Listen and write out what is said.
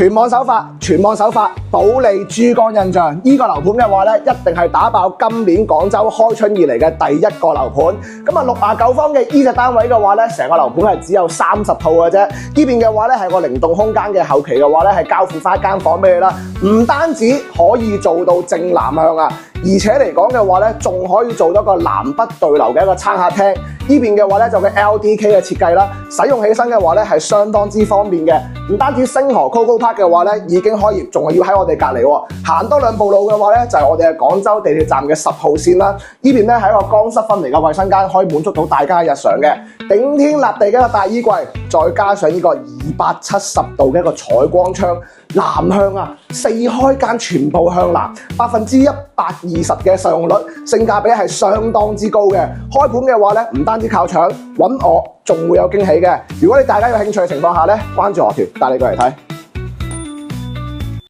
全網首發，保利珠江印象呢個樓盤嘅話咧，一定係打爆今年廣州開春以嚟嘅第一個樓盤。咁啊69方嘅呢隻單位嘅話咧，成個樓盤係只有30套嘅啫。呢邊嘅話咧係個靈動空間嘅，後期嘅話咧係交付翻一間房俾你啦。唔單止可以做到正南向啊，而且嚟講嘅話咧，仲可以做到個南北對流嘅一個餐客廳。呢邊嘅話咧就個 LDK 嘅設計啦，使用起身嘅話咧係相當之方便嘅。唔單止星河 Coco Park 嘅話咧已經可以，仲係要喺我哋隔離喎，行多2步路嘅話咧就係我哋嘅廣州地鐵站嘅10號線啦。呢邊咧係一個乾濕分離嘅衛生間，可以滿足到大家日常嘅頂天立地嘅一個大衣櫃，再加上呢個270度嘅一個採光窗，南向啊，4開間全部向南，120%嘅受用率，性價比係相當之高嘅。開盤嘅話咧，唔單止靠搶，揾我仲會有驚喜嘅。如果你大家有興趣嘅情況下咧，關注我條，帶你過嚟睇。